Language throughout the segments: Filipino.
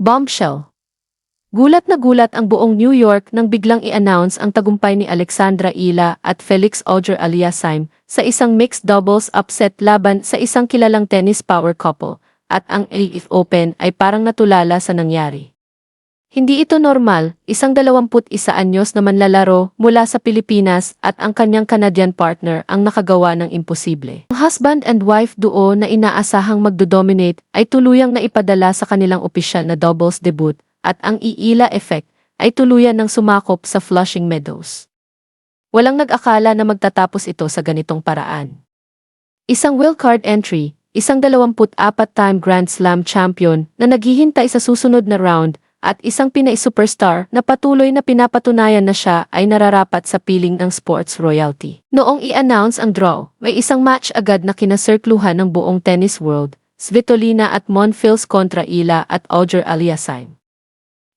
Bombshell. Gulat na gulat ang buong New York nang biglang i-announce ang tagumpay ni Alexandra Ila at Felix Auger-Aliassime sa isang mixed doubles upset laban sa isang kilalang tennis power couple, at ang AF Open ay parang natulala sa nangyari. Hindi ito normal, isang 21 anyos na manlalaro mula sa Pilipinas at ang kanyang Canadian partner ang nakagawa ng imposible. Ang husband and wife duo na inaasahang magdodominate ay tuluyang naipadala sa kanilang opisyal na doubles debut, at ang Iila effect ay tuluyan ng sumakop sa Flushing Meadows. Walang nag-akala na magtatapos ito sa ganitong paraan. Isang wildcard entry, isang 24-time Grand Slam champion na naghihintay sa susunod na round, at isang Pinay-superstar na patuloy na pinapatunayan na siya ay nararapat sa piling ng sports royalty. Noong i-announce ang draw, may isang match agad na kinasirkluhan ng buong tennis world, Svitolina at Monfils kontra Ila at Auger-Aliassime.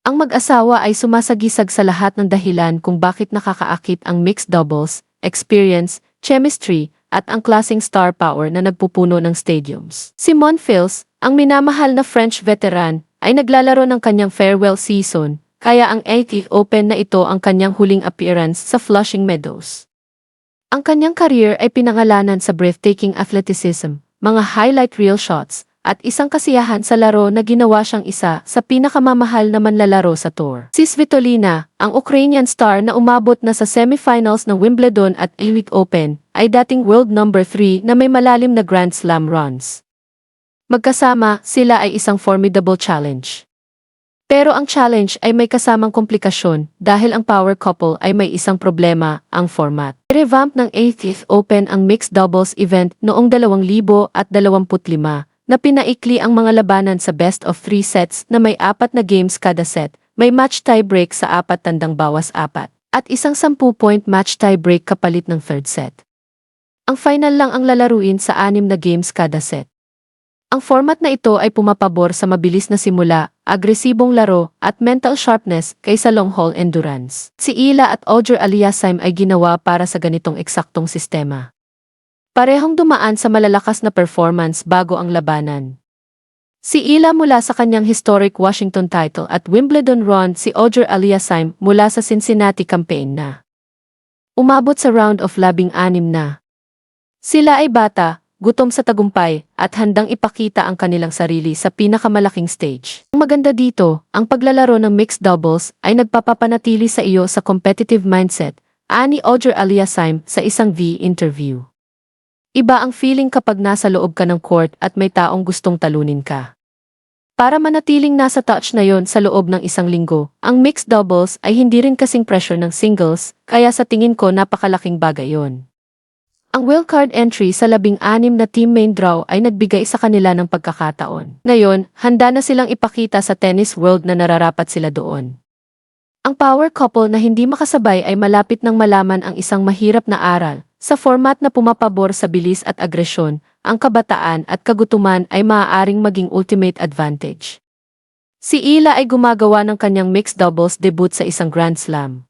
Ang mag-asawa ay sumasagisag sa lahat ng dahilan kung bakit nakakaakit ang mixed doubles, experience, chemistry, at ang klaseng star power na nagpupuno ng stadiums. Si Monfils, ang minamahal na French veteran, ay naglalaro ng kanyang farewell season, kaya ang ATP Open na ito ang kanyang huling appearance sa Flushing Meadows. Ang kanyang career ay pinangalanan sa breathtaking athleticism, mga highlight reel shots, at isang kasiyahan sa laro na ginawa siyang isa sa pinakamamahal na manlalaro sa tour. Si Svitolina, ang Ukrainian star na umabot na sa semifinals ng Wimbledon at ATP Open, ay dating world number 3 na may malalim na Grand Slam runs. Magkasama, sila ay isang formidable challenge. Pero ang challenge ay may kasamang komplikasyon dahil ang power couple ay may isang problema, ang format. Revamp ng ATP Open ang mixed doubles event noong 2025 na pinaikli ang mga labanan sa best of 3 sets na may 4 na games kada set, may match tie-break sa 4-4, at isang 10-point match tie-break kapalit ng third set. Ang final lang ang lalaruin sa 6 na games kada set. Ang format na ito ay pumapabor sa mabilis na simula, agresibong laro, at mental sharpness kaysa long-haul endurance. Si Ila at Auger-Aliassime ay ginawa para sa ganitong eksaktong sistema. Parehong dumaan sa malalakas na performance bago ang labanan. Si Ila mula sa kanyang historic Washington title at Wimbledon run, si Auger-Aliassime mula sa Cincinnati campaign na umabot sa round of 16 na. Sila ay bata, gutom sa tagumpay, at handang ipakita ang kanilang sarili sa pinakamalaking stage. Ang maganda dito, ang paglalaro ng mixed doubles ay nagpapapanatili sa iyo sa competitive mindset, ani Auger-Aliassime sa isang interview. Iba ang feeling kapag nasa loob ka ng court at may taong gustong talunin ka. Para manatiling nasa touch na yon sa loob ng isang linggo, ang mixed doubles ay hindi rin kasing pressure ng singles, kaya sa tingin ko napakalaking bagay yon. Ang wildcard entry sa 16 na team main draw ay nagbigay sa kanila ng pagkakataon. Ngayon, handa na silang ipakita sa tennis world na nararapat sila doon. Ang power couple na hindi makasabay ay malapit nang malaman ang isang mahirap na aral. Sa format na pumapabor sa bilis at agresyon, ang kabataan at kagutuman ay maaaring maging ultimate advantage. Si Ila ay gumagawa ng kanyang mixed doubles debut sa isang Grand Slam.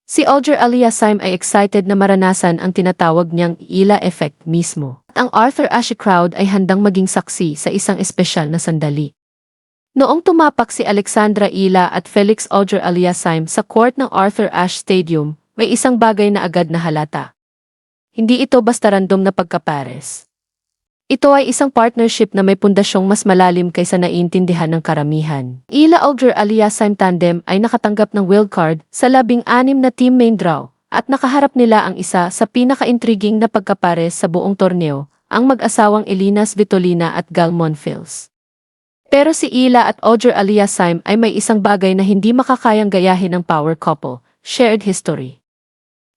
Si Auger-Aliassime ay excited na maranasan ang tinatawag niyang Ila effect mismo. At ang Arthur Ashe crowd ay handang maging saksi sa isang espesyal na sandali. Noong tumapak si Alexandra Ila at Felix Auger-Aliassime sa court ng Arthur Ashe Stadium, may isang bagay na agad na halata. Hindi ito basta random na pagkapares. Ito ay isang partnership na may pundasyong mas malalim kaysa naiintindihan ng karamihan. Ila Auger-Aliassime tandem ay nakatanggap ng wildcard sa 16 na team main draw, at nakaharap nila ang isa sa pinaka-intriguing na pagkapares sa buong torneo, ang mag-asawang Elina Svitolina at Gal Monfils. Pero si Ila at Auger-Aliassime ay may isang bagay na hindi makakayang gayahin ng power couple, shared history.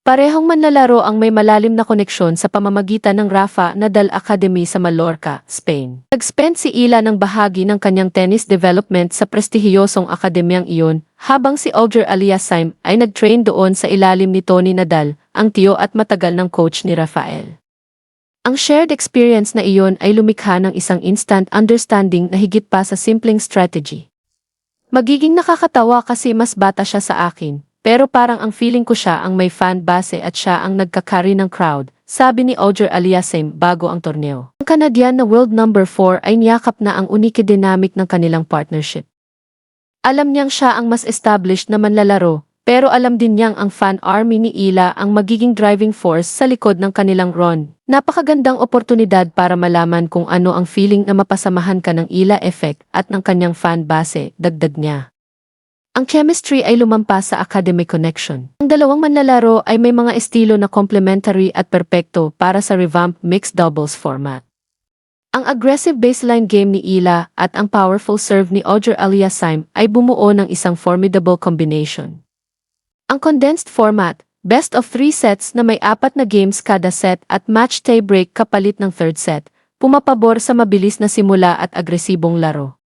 Parehong manlalaro ang may malalim na koneksyon sa pamamagitan ng Rafa Nadal Academy sa Mallorca, Spain. Nag-spend si Ila ng bahagi ng kanyang tennis development sa prestihiyosong akademyang iyon, habang si Auger-Aliassime ay nag-train doon sa ilalim ni Tony Nadal, ang tiyo at matagal ng coach ni Rafael. Ang shared experience na iyon ay lumikha ng isang instant understanding na higit pa sa simpleng strategy. Magiging nakakatawa kasi mas bata siya sa akin. Pero parang ang feeling ko siya ang may fan base at siya ang nagkakari ng crowd, sabi ni Auger-Aliassime bago ang torneo. Ang Canadian na world number 4 ay niyakap na ang unique dynamic ng kanilang partnership. Alam niyang siya ang mas established na manlalaro, pero alam din niyang ang fan army ni Ila ang magiging driving force sa likod ng kanilang run. Napakagandang oportunidad para malaman kung ano ang feeling na mapasamahan ka ng Ila effect at ng kanyang fan base, dagdag niya. Ang chemistry ay lumampas sa academic connection. Ang dalawang manlalaro ay may mga estilo na complementary at perpekto para sa revamped mixed doubles format. Ang aggressive baseline game ni Ila at ang powerful serve ni Audrey Aliassime ay bumuo ng isang formidable combination. Ang condensed format, best of 3 sets na may 4 na games kada set at match tie-break kapalit ng third set, pumapabor sa mabilis na simula at agresibong laro.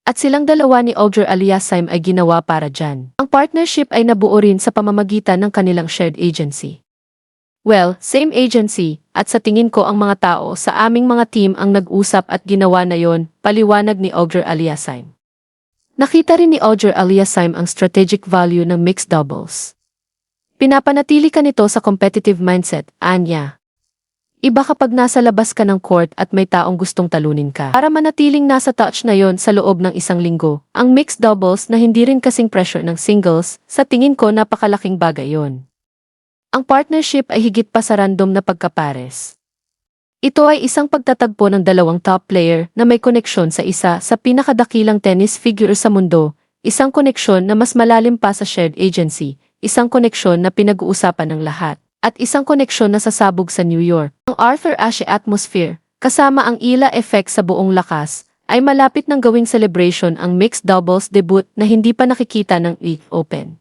At silang dalawa ni Audrey Aliassime ay ginawa para dyan. Ang partnership ay nabuo rin sa pamamagitan ng kanilang shared agency. Well, same agency, at sa tingin ko ang mga tao sa aming mga team ang nag-usap at ginawa na yon, paliwanag ni Audrey Aliassime. Nakita rin ni Audrey Aliassime ang strategic value ng mixed doubles. Pinapanatili ka nito sa competitive mindset, anya. Iba kapag nasa labas ka ng court at may taong gustong talunin ka. Para manatiling nasa touch na yon sa loob ng isang linggo, ang mixed doubles na hindi rin kasing pressure ng singles, sa tingin ko napakalaking bagay yon. Ang partnership ay higit pa sa random na pagkapares. Ito ay isang pagtatagpo ng dalawang top player na may koneksyon sa isa sa pinakadakilang tennis figure sa mundo, isang koneksyon na mas malalim pa sa shared agency, isang koneksyon na pinag-uusapan ng lahat, at isang koneksyon na sasabog sa New York. Ang Arthur Ashe atmosphere, kasama ang Ila effect sa buong lakas, ay malapit ng gawing celebration ang mixed doubles debut na hindi pa nakikita ng Open.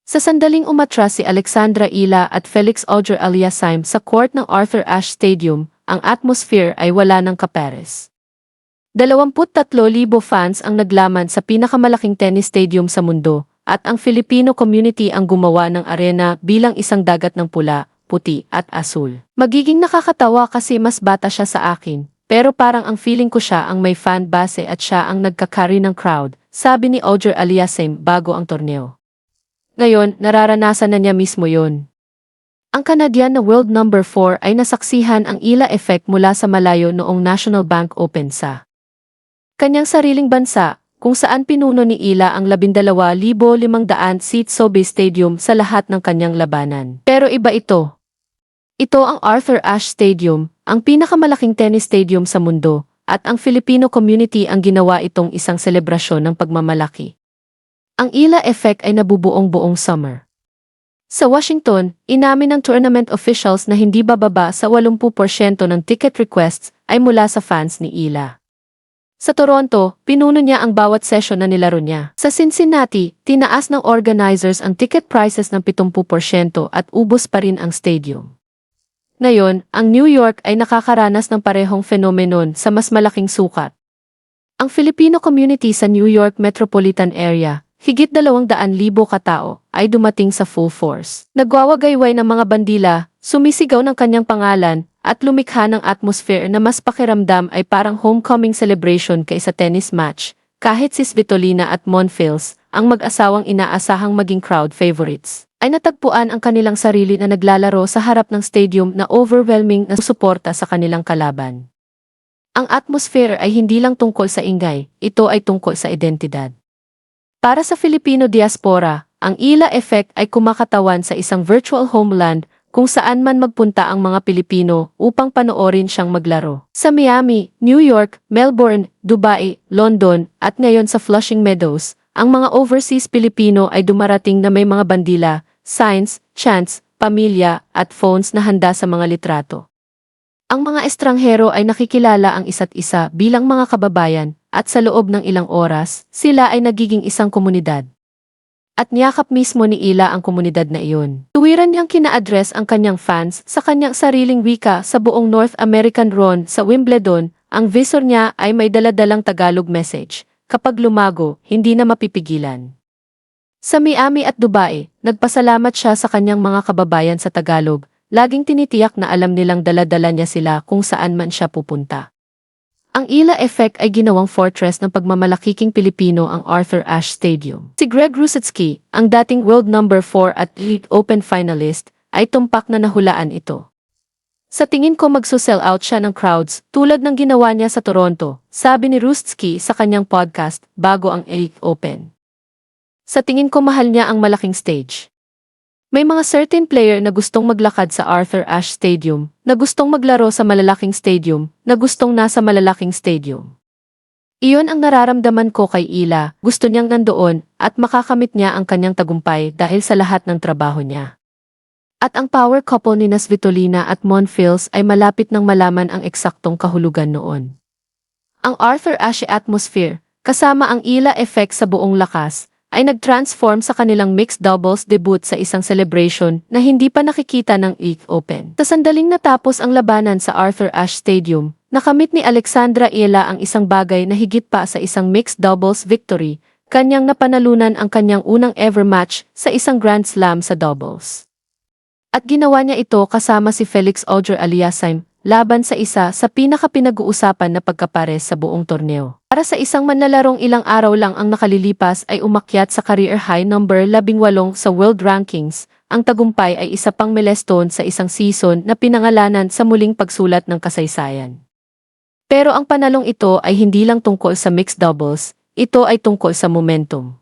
Sa sandaling umatras si Alexandra Ila at Felix Audrey Aliassime sa court ng Arthur Ashe Stadium, ang atmosphere ay wala ng kapares. 23,000 fans ang naglaman sa pinakamalaking tennis stadium sa mundo, at ang Filipino community ang gumawa ng arena bilang isang dagat ng pula, puti at asul. Magiging nakakatawa kasi mas bata siya sa akin, pero parang ang feeling ko siya ang may fan base at siya ang nagkakari ng crowd, sabi ni Audrey Aliassime bago ang torneo. Ngayon, nararanasan na niya mismo yon. Ang Canadian na world number 4 ay nasaksihan ang Ila effect mula sa malayo noong National Bank Open sa kanyang sariling bansa, kung saan pinuno ni Ila ang 12,500 seat SoBe Stadium sa lahat ng kanyang labanan. Pero iba ito. Ito ang Arthur Ashe Stadium, ang pinakamalaking tennis stadium sa mundo, at ang Filipino community ang ginawa itong isang selebrasyon ng pagmamalaki. Ang Ila effect ay nabubuong-buong summer. Sa Washington, inamin ng tournament officials na hindi bababa sa 80% ng ticket requests ay mula sa fans ni Ila. Sa Toronto, pinuno niya ang bawat session na nilaro niya. Sa Cincinnati, tinaas ng organizers ang ticket prices ng 70% at ubos pa rin ang stadium. Ngayon, ang New York ay nakakaranas ng parehong phenomenon sa mas malaking sukat. Ang Filipino community sa New York metropolitan area, higit 200,000 katao, ay dumating sa full force. Nagwawagayway ng mga bandila, sumisigaw ng kanyang pangalan, at lumikha ng atmosphere na mas pakiramdam ay parang homecoming celebration kaysa tennis match, kahit si Svitolina at Monfils, ang mag-asawang inaasahang maging crowd favorites, ay natagpuan ang kanilang sarili na naglalaro sa harap ng stadium na overwhelming na suporta sa kanilang kalaban. Ang atmosphere ay hindi lang tungkol sa ingay, ito ay tungkol sa identidad. Para sa Filipino diaspora, ang Ila effect ay kumakatawan sa isang virtual homeland kung saan man magpunta ang mga Pilipino upang panoorin siyang maglaro. Sa Miami, New York, Melbourne, Dubai, London, at ngayon sa Flushing Meadows, ang mga overseas Pilipino ay dumarating na may mga bandila, signs, chants, pamilya, at phones na handa sa mga litrato. Ang mga estranghero ay nakikilala ang isa't isa bilang mga kababayan, at sa loob ng ilang oras, sila ay nagiging isang komunidad. At niyakap mismo ni Ila ang komunidad na iyon. Tuwiran niyang kina-address ang kanyang fans sa kanyang sariling wika sa buong North American run sa Wimbledon. Ang visor niya ay may daladalang Tagalog message. Kapag lumago, hindi na mapipigilan. Sa Miami at Dubai, nagpasalamat siya sa kanyang mga kababayan sa Tagalog. Laging tinitiyak na alam nilang daladala niya sila kung saan man siya pupunta. Ang Ila effect ay ginawang fortress ng pagmamalakiking Pilipino ang Arthur Ashe Stadium. Si Greg Rusedski, ang dating world number 4 at League Open finalist, ay tumpak na nahulaan ito. Sa tingin ko magsusell out siya ng crowds tulad ng ginawa niya sa Toronto, sabi ni Rustsky sa kanyang podcast bago ang Elite Open. Sa tingin ko mahal niya ang malaking stage. May mga certain player na gustong maglakad sa Arthur Ashe Stadium, na gustong maglaro sa malalaking stadium, na gustong nasa malalaking stadium. Iyon ang nararamdaman ko kay Ila, gusto niyang nandoon at makakamit niya ang kanyang tagumpay dahil sa lahat ng trabaho niya. At ang power couple ni Svitolina at Monfils ay malapit nang malaman ang eksaktong kahulugan noon. Ang Arthur Ashe atmosphere, kasama ang Ila effect sa buong lakas, ay nag-transform sa kanilang mixed doubles debut sa isang celebration na hindi pa nakikita ng Elite Open. Sa sandaling natapos ang labanan sa Arthur Ashe Stadium, nakamit ni Alexandra Ila ang isang bagay na higit pa sa isang mixed doubles victory, kanyang napanalunan ang kanyang unang ever match sa isang Grand Slam sa doubles. At ginawa niya ito kasama si Felix Auger-Aliassime, laban sa isa sa pinaka-pinag-uusapan na pagkapares sa buong torneo. Para sa isang manlalarong ilang araw lang ang nakalilipas ay umakyat sa career high number 18 sa world rankings, ang tagumpay ay isa pang milestone sa isang season na pinangalanan sa muling pagsulat ng kasaysayan. Pero ang panalong ito ay hindi lang tungkol sa mixed doubles, ito ay tungkol sa momentum.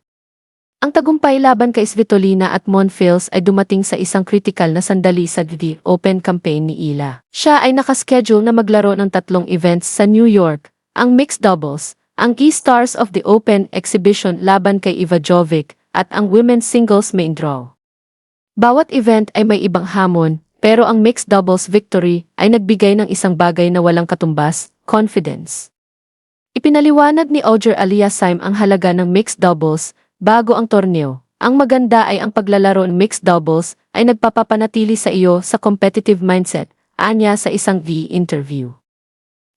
Ang tagumpay laban kay Svitolina at Monfils ay dumating sa isang kritikal na sandali sa The Open campaign ni Ila. Siya ay nakaschedule na maglaro ng 3 events sa New York, ang mixed doubles, ang key stars of the Open exhibition laban kay Iva Jovic, at ang women's singles main draw. Bawat event ay may ibang hamon, pero ang mixed doubles victory ay nagbigay ng isang bagay na walang katumbas, confidence. Ipinaliwanag ni Auger-Aliassime ang halaga ng mixed doubles. Bago ang torneo, ang maganda ay ang paglalaro ng mixed doubles ay nagpapapanatili sa iyo sa competitive mindset, anya sa isang interview.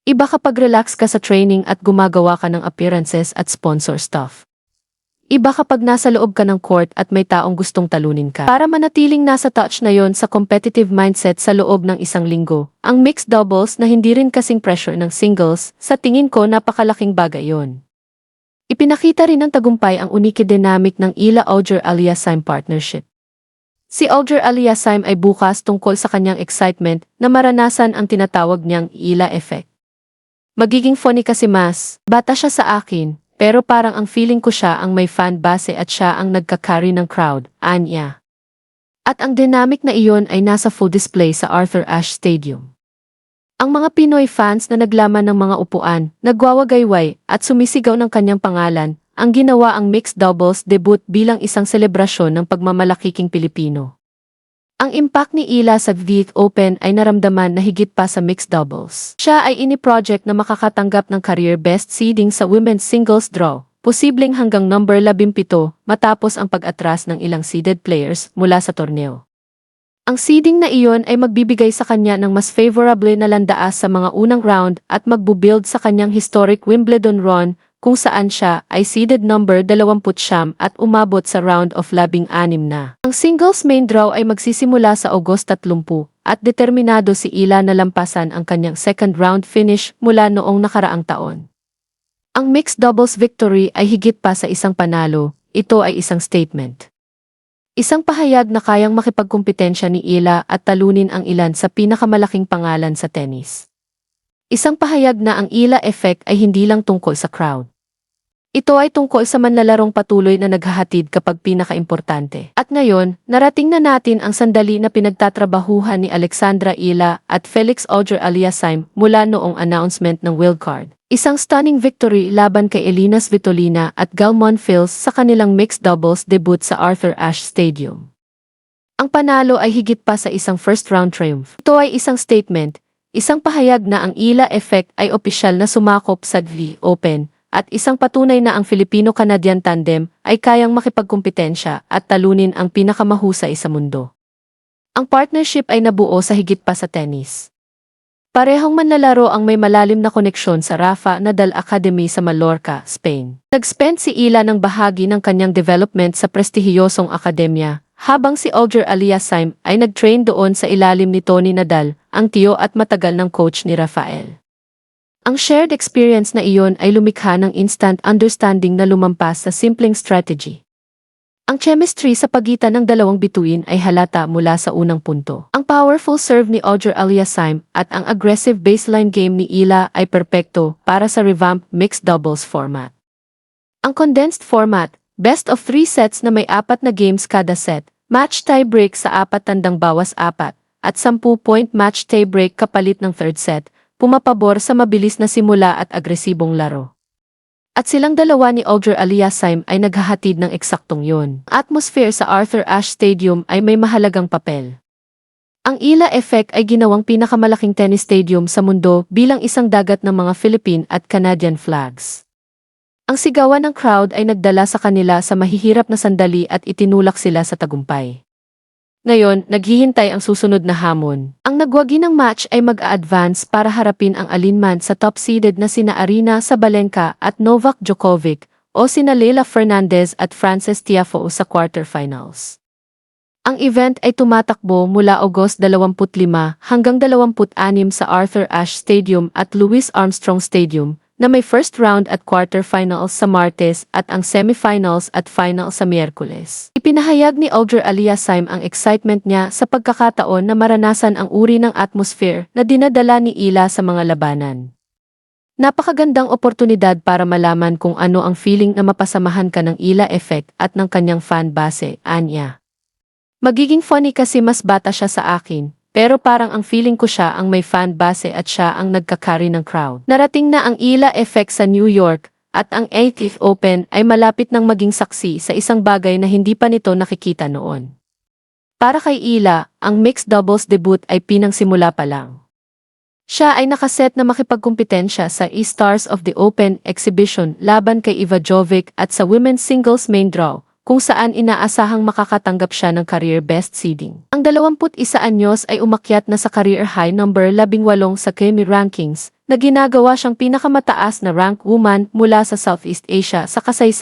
Iba kapag relax ka sa training at gumagawa ka ng appearances at sponsor stuff. Iba kapag nasa loob ka ng court at may taong gustong talunin ka. Para manatiling nasa touch na yon sa competitive mindset sa loob ng isang linggo, ang mixed doubles na hindi rin kasing pressure ng singles, sa tingin ko napakalaking bagay yon. Ipinakita rin ng tagumpay ang unique dynamic ng Ila Auger-Aliassime partnership. Si Auger-Aliassime ay bukas tungkol sa kanyang excitement na maranasan ang tinatawag niyang Ila effect. Magiging funny kasi mas, bata siya sa akin, pero parang ang feeling ko siya ang may fan base at siya ang nagka-carry ng crowd, anya. At ang dynamic na iyon ay nasa full display sa Arthur Ashe Stadium. Ang mga Pinoy fans na naglaman ng mga upuan, nagwawagayway at sumisigaw ng kanyang pangalan, ang ginawa ang mixed doubles debut bilang isang selebrasyon ng pagmamalakiking Pilipino. Ang impact ni Ila sa The Open ay naramdaman na higit pa sa mixed doubles. Siya ay ini-project na makakatanggap ng career best seeding sa women's singles draw, posibleng hanggang number 17 matapos ang pag-atras ng ilang seeded players mula sa torneo. Ang seeding na iyon ay magbibigay sa kanya ng mas favorable na landaas sa mga unang round at magbubuild sa kanyang historic Wimbledon run kung saan siya ay seeded number 20 at umabot sa round of 16 na. Ang singles main draw ay magsisimula sa August 30 at determinado si Ila na lampasan ang kanyang second round finish mula noong nakaraang taon. Ang mixed doubles victory ay higit pa sa isang panalo, ito ay isang statement. Isang pahayag na kayang makipagkumpetensya ni Ila at talunin ang ilan sa pinakamalaking pangalan sa tennis. Isang pahayag na ang Ila effect ay hindi lang tungkol sa crowd. Ito ay tungkol sa manlalarong patuloy na naghahatid kapag pinakaimportante. At ngayon, narating na natin ang sandali na pinagtatrabahuhan ni Alexandra Ila at Felix Auger-Aliassime mula noong announcement ng wildcard. Isang stunning victory laban kay Elina Svitolina at Gal Monfils sa kanilang mixed doubles debut sa Arthur Ashe Stadium. Ang panalo ay higit pa sa isang first-round triumph. Ito ay isang statement, isang pahayag na ang Ila effect ay opisyal na sumakop sa The Open, at isang patunay na ang Filipino-Canadian tandem ay kayang makipagkumpetensya at talunin ang pinakamahusay sa mundo. Ang partnership ay nabuo sa higit pa sa tennis. Parehong manlalaro ang may malalim na koneksyon sa Rafa Nadal Academy sa Mallorca, Spain. Nag-spend si Ila ng bahagi ng kanyang development sa prestihiyosong akademya, habang si Auger-Aliassime ay nag-train doon sa ilalim ni Tony Nadal, ang tiyo at matagal ng coach ni Rafael. Ang shared experience na iyon ay lumikha ng instant understanding na lumampas sa simpleng strategy. Ang chemistry sa pagitan ng dalawang bituin ay halata mula sa unang punto. Ang powerful serve ni Audrey Aliassime at ang aggressive baseline game ni Ila ay perpekto para sa revamped mixed doubles format. Ang condensed format, best of 3 sets na may 4 na games kada set, match tie-break sa 4-bawas-4, at 10-point match tie-break kapalit ng third set, pumapabor sa mabilis na simula at agresibong laro. At silang dalawa ni Audrey Aliassime ay naghahatid ng eksaktong yun. Atmosphere sa Arthur Ashe Stadium ay may mahalagang papel. Ang Ila Effect ay ginawang pinakamalaking tennis stadium sa mundo bilang isang dagat ng mga Philippine at Canadian flags. Ang sigawan ng crowd ay nagdala sa kanila sa mahihirap na sandali at itinulak sila sa tagumpay. Ngayon, naghihintay ang susunod na hamon. Ang nagwagi ng match ay mag-a-advance para harapin ang alinman sa top-seeded na sina Aryna Sabalenka at Novak Djokovic o sina Leylah Fernandez at Frances Tiafoe sa quarterfinals. Ang event ay tumatakbo mula August 25 hanggang 26 sa Arthur Ashe Stadium at Louis Armstrong Stadium, na may first round at quarterfinals sa Martes at ang semifinals at final sa Miyerkules. Ipinahayag ni Audrey Aliassime ang excitement niya sa pagkakataon na maranasan ang uri ng atmosphere na dinadala ni Ila sa mga labanan. Napakagandang oportunidad para malaman kung ano ang feeling na mapasamahan ka ng Ila Effect at ng kanyang fan base, anya. Magiging funny kasi mas bata siya sa akin. Pero parang ang feeling ko siya ang may fan base at siya ang nagkakari ng crowd. Narating na ang Ila Effect sa New York at ang 80th Open ay malapit nang maging saksi sa isang bagay na hindi pa nito nakikita noon. Para kay Ila, ang mixed doubles debut ay pinangsimula pa lang. Siya ay nakaset na makipagkumpetensya sa E-Stars of the Open exhibition laban kay Iva Jovic at sa women's singles main draw, kung saan inaasahang makakatanggap siya ng career best seeding. Ang 21 anyos ay umakyat na sa career high number 18 sa KEMI rankings, na ginagawa siyang pinakamataas na rank woman mula sa Southeast Asia sa kasaysayan.